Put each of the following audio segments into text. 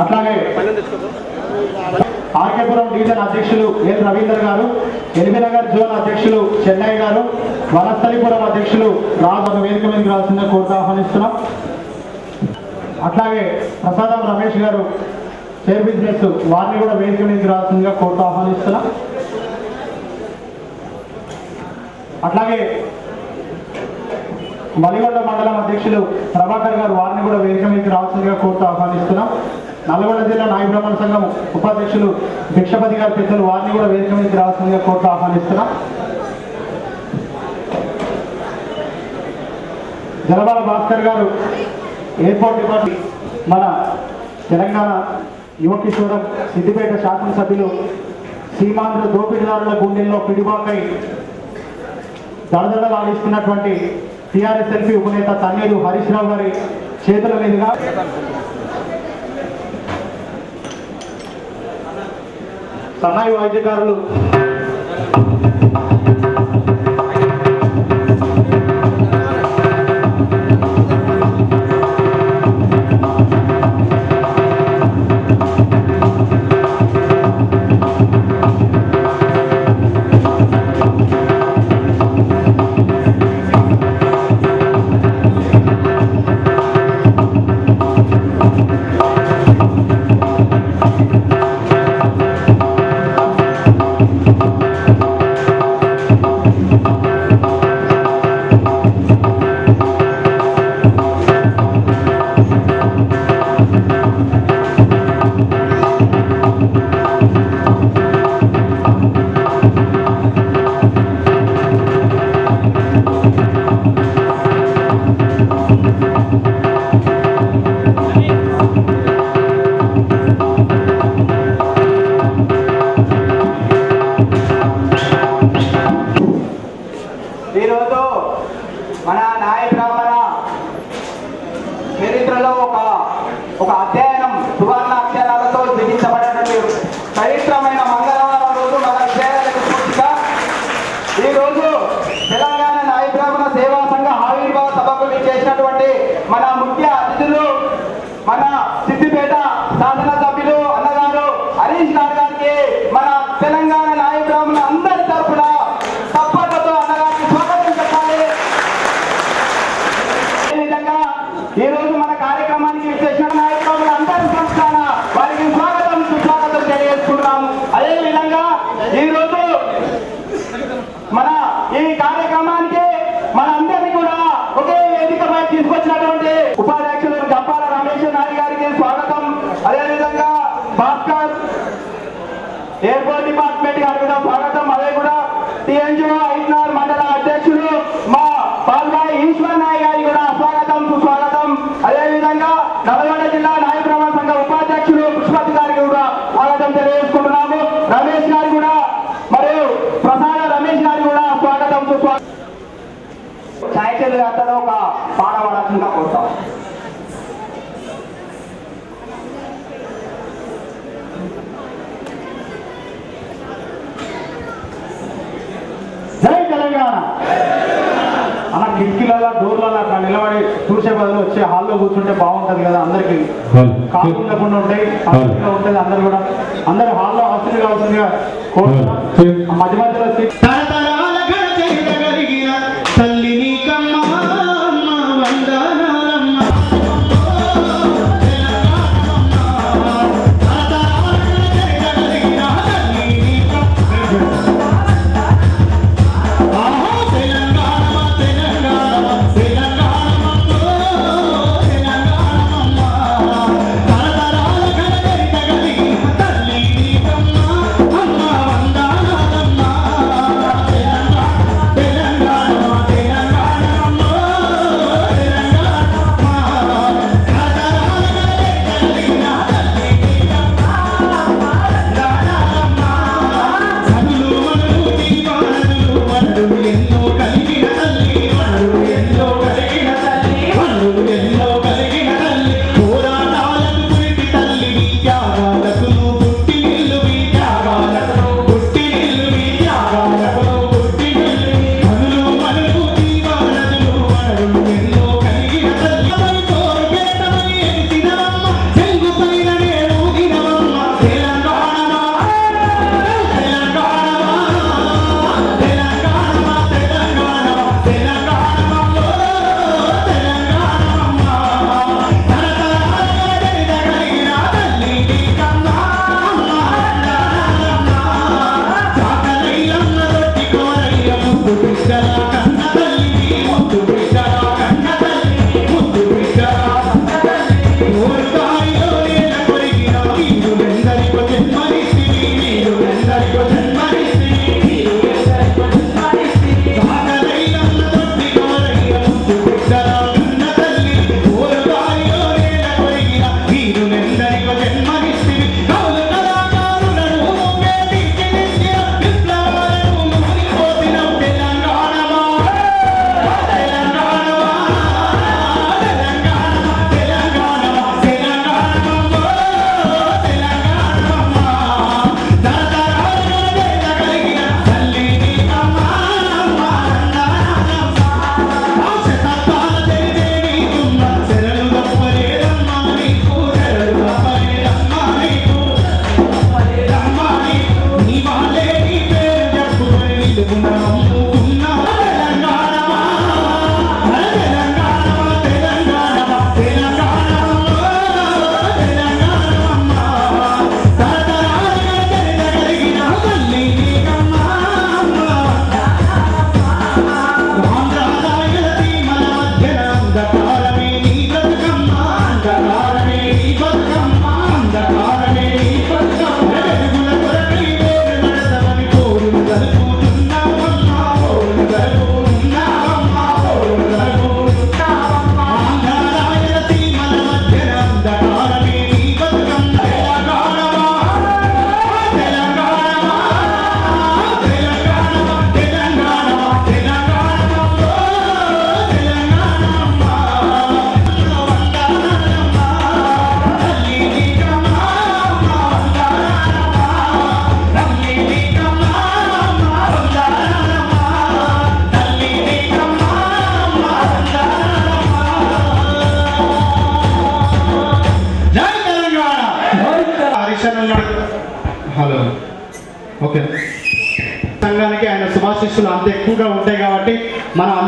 అట్లాగే ఆర్కేపురం డివిజన్ అధ్యక్షులు ఎన్ రవీందర్ గారు, ఎల్బీనగర్ జోన్ అధ్యక్షులు చెన్నై గారు, వనస్థలిపురం అధ్యక్షులు రాజు వేదిక మీదకి రావాల్సిందిగా కోరుతూ ఆహ్వానిస్తున్నాం. అట్లాగే ప్రసాదం రమేష్ గారు షేర్ బిజినెస్, వారిని కూడా వేదిక మీదకి రావాల్సిందిగా కోరుతూ ఆహ్వానిస్తున్నాం. అట్లాగే మలిగొండ మండలం అధ్యక్షులు ప్రభాకర్ గారు, వారిని కూడా వేదిక మీదకి రావాల్సిందిగా కోరుతూ ఆహ్వానిస్తున్నాం. నల్గొండ జిల్లా నాయ బ్రాహ్మణ సంఘం ఉపాధ్యక్షులు భిక్షపతి గారి పెద్దలు, వారిని కూడా వేదిక మీదకి రావాల్సిందిగా కోరుతూ ఆహ్వానిస్తున్నాం. జలబాల భాస్కర్ గారు ఎయిర్పోర్ట్ డిపార్ట్మెంట్, మన తెలంగాణ యువ కిషోరం సిద్దిపేట శాసనసభ్యులు సీమాంధ్ర దోపిడీదారుల గుండెల్లో పిడిబాకై దడదడలాడిస్తున్నటువంటి టీఆర్ఎస్ఎల్పీ ఉపనేత తన్నీరు హరీష్ రావు గారి చేతుల మీదుగా సన్నాయి వాయిద్యకారులు మన నాయ బ్రాహ్మణ చరిత్రలో ఒక అధ్యయనం సువర్ణ అక్షరాలతో లిఖించబడినటువంటి పవిత్రమైన మంగళవారం రోజు మన విజయాలకు పూర్తిగా ఈరోజు తెలంగాణ నాయ బ్రాహ్మణ సేవా సంఘ ఆవిర్భావ సభకు చేసినటువంటి మన ముఖ్య అతిథులు, మన సిద్దిపేట శాసనసభ్యులు అన్నగారు హరీష్ రావు గారికి మన తెలంగాణ నాయ బ్రాహ్మణ అందరి తరఫున తప్పకతో అన్నగారికి స్వాగతం చెప్పాలి. అదేవిధంగా ఈ రోజు మన కార్యక్రమానికి విచ్చేసిన నాయకులు అందరి సంస్థాన వారికి స్వాగతం సుస్వాగతం తెలియజేసుకుంటున్నాము. అదేవిధంగా ఈ రోజు మన ఈ కార్యక్రమానికి మన అందరినీ కూడా ఒకే వేదికపై తీసుకొచ్చినటువంటి ఉపాధ్యక్షులు జంపాల రమేష్ నాయుడు గారికి స్వాగతం. అదేవిధంగా భాస్కర్ ఎయిర్పోర్ట్ డిపార్ట్మెంట్ గారికి కూడా స్వాగతం. అదే కూడా టీఎన్జిఓ ఐదున్నర మండల అధ్యక్షులు మా పాల్వాయి ఈశ్వర్ నాయ్ గారికి కూడా స్వాగతం సుస్వాగతం. అదేవిధంగా నల్గొండ జిల్లా నాయ బ్రాహ్మణ సంఘ ఉపాధ్యక్షులు పుష్పతి గారికి కూడా స్వాగతం తెలియజేసుకుంటున్నాము. రమేష్ గారికి కూడా మరియు ప్రసాద రమేష్ గారికి కూడా స్వాగతం సుస్వాగతం. సాహిత్యులు అందరూ ఒక పాడవలసిందిగా కోరుతాం. జై తెలంగాణ. అలా కిటికీలలో డోర్లలో అట్లా నిలబడి చూసే బదులు వచ్చే హాల్లో కూర్చుంటే బాగుంటది కదా, అందరికి కాలు ఉండకుండా ఉంటాయి, హాస్టల్గా ఉంటుంది. అందరు కూడా అందరు హాల్లో హాస్టల్ కావాల్సిందిగా కోరుతున్నాం. మధ్య మధ్యలో తల్లిని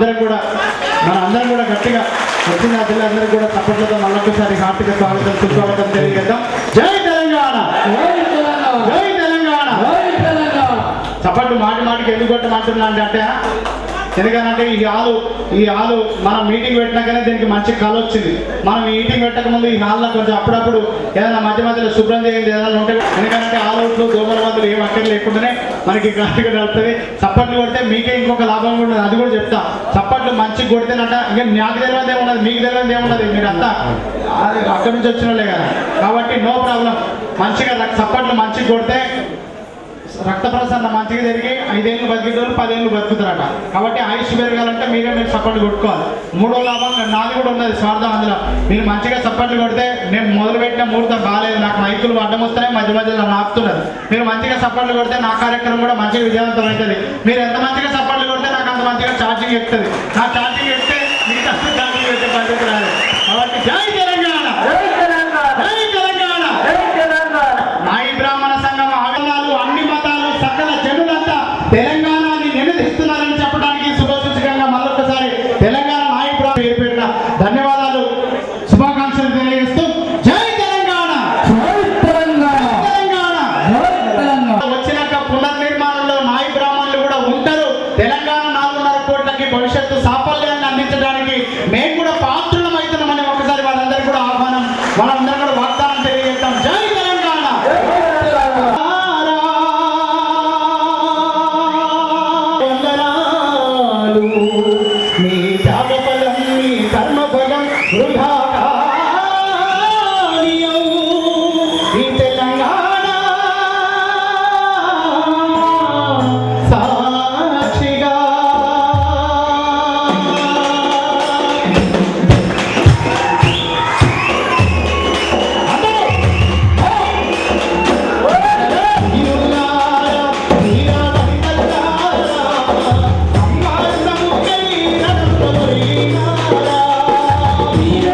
అందరం కూడా గట్టిగా వచ్చిన జిల్లాందరికీ కూడా తప్పట్లతో మళ్ళొకసారి హార్దిక స్వాగతం సుస్వాగతం తెలియజేద్దాం. జై తెలంగాణ, జై తెలంగాణ. చప్పట్లు మాటికి ఎందుకు కొట్టమంటున్నా అంటే ఎందుకనంటే ఈ హాలు మనం మీటింగ్ పెట్టినాకనే దీనికి మంచి కళ వచ్చింది. మనం ఈ మీటింగ్ పెట్టక ముందు ఈ హాల్లో కొంచెం అప్పుడప్పుడు ఏదైనా మధ్యలో శుభ్రం చేయండి ఏదైనా ఉంటే, ఎందుకంటే హాల్వుడ్లు దోమల మందులు ఏం అక్కర్ లేకుండానే మనకి గాలిగా నడుస్తుంది. చప్పట్లు కొడితే మీకే ఇంకొక లాభం కూడా ఉండదు, అది కూడా చెప్తా. చప్పట్లు మంచిగా కొడితేనట ఇక నాకు తెలియదు ఏమున్నది, మీకు తెలియదు ఏమున్నది, మీరంతా అక్కడి నుంచి వచ్చిన వాళ్ళే కదా. కాబట్టి నో ప్రాబ్లం, మంచిగా చప్పట్లు మంచిగా కొడితే రక్త ప్రసరణ మంచిగా జరిగి 5 ఏళ్ళు బతికేటోళ్ళు 10 ఏళ్ళు బతుకుతారట. కాబట్టి ఆయుష్ పెరగాలంటే మీరు సపోర్ట్లు కొట్టుకోవాలి. మూడో లాభం నాది కూడా ఉన్నది స్వార్థం. అందులో మీరు మంచిగా సపోర్ట్లు కొడితే నేను మొదలుపెట్టిన ముహూర్తం బాగాలేదు, నాకు మైకులు అడ్డం వస్తున్నాయి, మధ్యలో ఆపుతున్నారు. మీరు మంచిగా సపోర్ట్లు కొడితే నా కార్యక్రమం కూడా మంచిగా విజయవంతం అవుతుంది. మీరు ఎంత మంచిగా సపోర్ట్లు కొడితే నాకు అంత మంచిగా ఛార్జింగ్ ఎక్కుతుంది. నా ఛార్జింగ్ ఎక్కితే మీకు అంత ఛార్జింగ్ పెట్టే పద్ధతి రాదు. కాబట్టి జై తెలంగాణ, జై తెలంగాణ. నాయి బ్రాహ్మణ సంఘం ఆగమనాలు అన్ని మతాలు సకల జనులంతా తెలంగాణని నిలదీస్తున్నారని చెప్పడానికి శుభసూచకంగా మళ్ళొకసారి తెలంగాణ నాయి బ్రాహ్మణ పేరు పెట్టిన ధన్యవాదాలు, శుభాకాంక్షలు తెలియజేస్తూ జై తెలంగాణ, తెలంగాణ. వచ్చినాక పునర్నిర్మాణంలో నాయి బ్రాహ్మణులు కూడా ఉంటారు. తెలంగాణ 4.5 కోట్లకి భవిష్యత్తు సాఫల్యాన్ని అందించడానికి మేము కూడా పాత్రులమవుతున్నామని ఒకసారి వాళ్ళందరికీ కూడా ఆహ్వానం, వాళ్ళందరూ కూడా వాగ్దానం తెలియజేస్తాం. జై తెలంగాణ. మీ త్యాగఫలం మీ కర్మఫలం వృధా కానీయం. ఈ తెలంగాణ సాక్షిగా వీర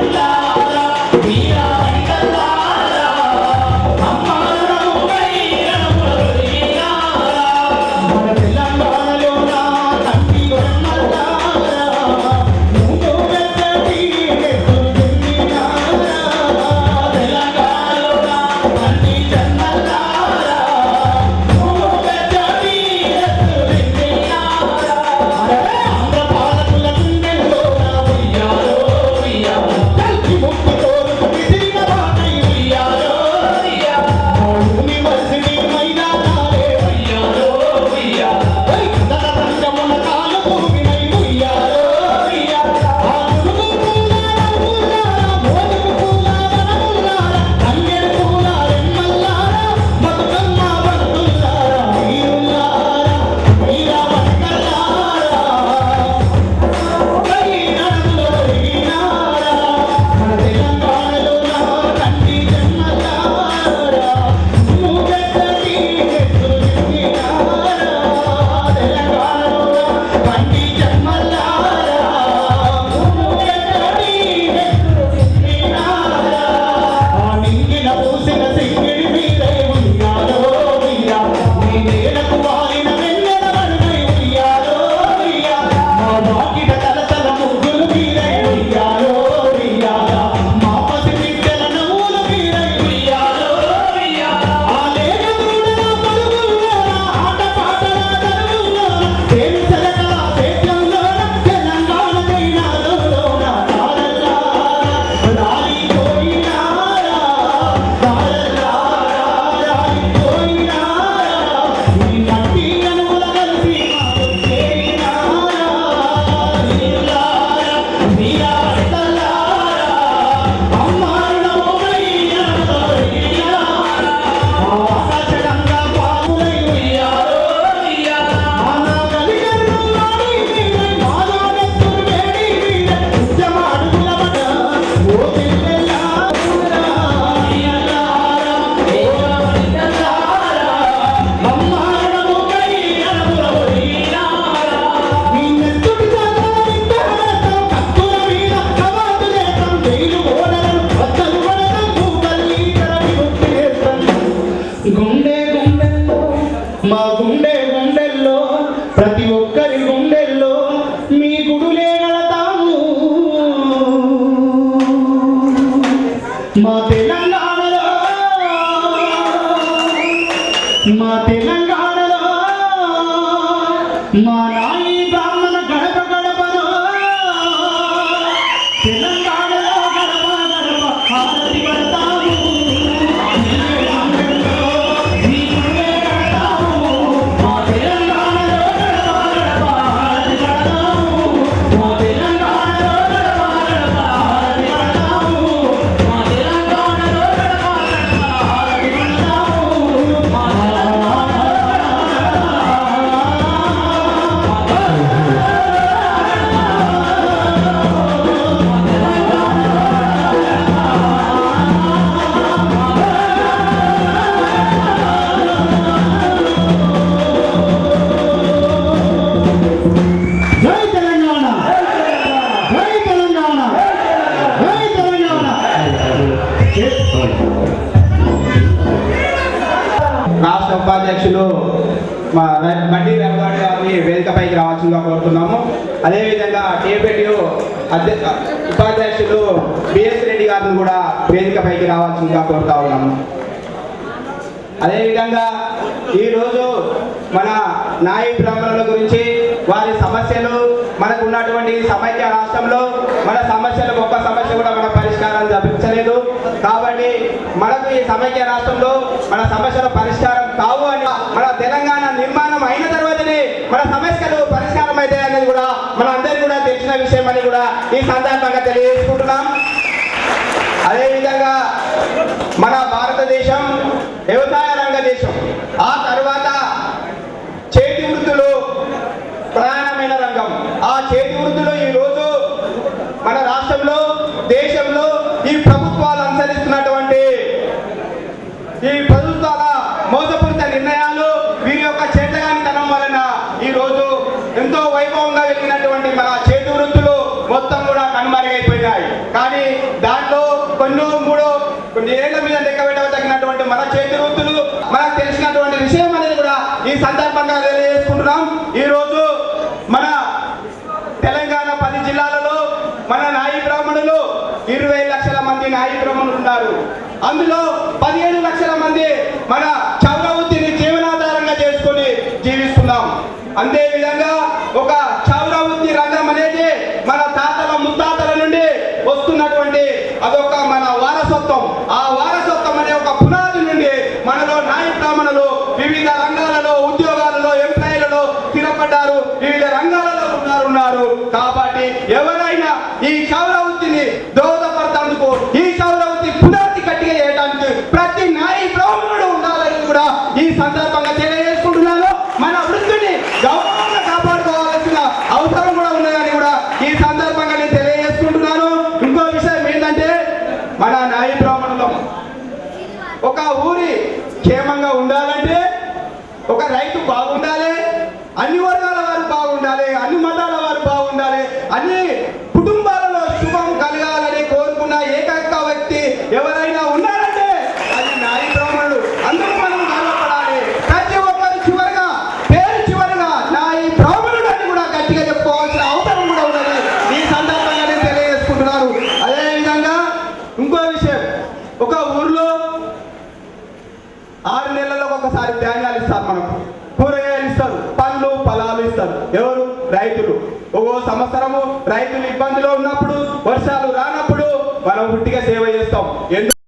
మా తెలంగాణలో మా నాయి బ్రాహ్మణ గడప గడపలో తెలంగాణలో గడప గడప హారతి పడతాము మా తెలంగాణలో గడప గడప హారతి పడతాము మా తెలంగాణలో గడప గడప హారతి పడతాము మా తెలంగాణలో గడప గడప హారతి పడతాము మా జై తెలంగాణ జై తెలంగాణ జై తెలంగాణ రాష్ట్ర ఉపాధ్యక్షులు మా బండి రంగాడు గారిని వేదికపైకి రావాల్సిందిగా కోరుతున్నాము. అదేవిధంగా టీపీటీయూ ఉపాధ్యక్షులు బిఎస్ రెడ్డి గారిని కూడా వేదికపైకి రావాల్సిందిగా కోరుతా ఉన్నాము. అదేవిధంగా ఈరోజు మన నాయి బ్రాహ్మణుల గురించి వారి సమస్యలు మనకు ఉన్నటువంటి సమైక్య రాష్ట్రంలో మన సమస్యలకు ఒక్క సమస్య కూడా మన పరిష్కారం లభించలేదు. కాబట్టి మనకు ఈ సమైక్య రాష్ట్రంలో మన సమస్యల పరిష్కారం కావు అని మన తెలంగాణ నిర్మాణం అయిన తర్వాతనే మన సమస్యలు పరిష్కారం అవుతాయి అనేది కూడా మన అందరికీ కూడా తెలిసిన విషయం అని కూడా ఈ సందర్భంగా తెలియజేసుకుంటున్నాం. అదేవిధంగా మన భారతదేశం వ్యవసాయ రంగ దేశం, ఆ తర్వాత చేతి వృత్తులు ప్రధానమైన రంగం. ఆ చేతి వృత్తులు ఈరోజు మన రాష్ట్రంలో దేశంలో ఈ ప్రభుత్వాలు అనుసరిస్తున్నటువంటి ఈ ప్రభుత్వాల మోసపూరిత నిర్ణయాలు వీరి యొక్క చేతగానితనం వలన ఈరోజు ఎంతో వైభవంగా వెలిగినటువంటి మన చేతి వృత్తులు మొత్తం కూడా కనుమరుగైపోయినాయి. కానీ దాంట్లో కొన్ని ఏళ్ల మీద లెక్క పెట్టదగినటువంటి మన చేతి వృత్తులు మనకు తెలిసినటువంటి విషయం అనేది కూడా ఈ సందర్భంగా తెలియజేసుకుంటున్నాం. ఈరోజు మన తెలంగాణ 10 జిల్లాలలో మన నాయి బ్రాహ్మణులు 20 లక్షల మంది నాయి బ్రాహ్మణులు ఉన్నారు. అందులో 17 లక్షల మంది మన చౌర వృత్తిని జీవనాధారంగా చేసుకొని జీవిస్తున్నాం. అదేవిధంగా ఒక చౌర వృత్తి రంగం అనేది మన తాతల ముత్తాతల నుండి వస్తున్నటువంటి అదొక మన వారసత్వం. ఆ వారసత్వం అనే ఒక పునాది నుండి మనలో నాయి బ్రాహ్మణులు వివిధ రంగాలలో ఉద్యోగాలలో ఎంప్లాయీలలో స్థిరపడ్డారు, వివిధ రంగాలలో ఉన్నారు. కాబట్టి ఎవరైనా ఈ చౌర వృత్తిని దోహదపడతానికి, ఈ చౌర వృత్తి పునాది గట్టిగా చేయడానికి ప్రతి నాయి బ్రాహ్మణుడు ఉండాలని కూడా ఈ సందర్భంగా తెలియజేసుకుంటున్నాను. మన వృత్తిని గౌరవంగా కాపాడుకోవాల్సిన అవసరం కూడా ఉన్నదని కూడా ఈ సందర్భంగా నేను తెలియజేసుకుంటున్నాను. ఇంకో విషయం ఏంటంటే మన నాయి బ్రాహ్మణులు ఒక ఊరి క్షేమంగా ఉండాలంటే ఒక రైతు బాగుండాలి, అన్ని వర్గాల వారు బాగుండాలి, అన్ని మతాల వారు బాగుండాలి, అన్ని కుటుంబాలలో శుభం కలగాలని కోరుకున్న ఏకైక వ్యక్తి ఎవరైనా ఉన్నారంటే అది నాయి బ్రాహ్మణుడు. అందుకు మనం గర్వపడాలి. ప్రతి ఒక్కరు చివరిగా నాయి బ్రాహ్మణుడు అని కూడా గట్టిగా చెప్పుకోవాల్సిన అవసరం కూడా ఉన్నది ఈ సందర్భంగా నేను తెలియజేసుకుంటున్నాను. అదేవిధంగా ఇంకో విషయం, ఒక ఊర్లో 6 నెలలకు ఒకసారి ధాన్యాలు ఇస్తారు, మనకు కూరగాయలు ఇస్తారు, పండ్లు ఫలాలు ఇస్తారు. ఎవరు? రైతులు. ఒక్కో సంవత్సరము రైతులు ఇబ్బందిలో ఉన్నప్పుడు, వర్షాలు రానప్పుడు మనం ఉట్టిగా సేవ చేస్తాం.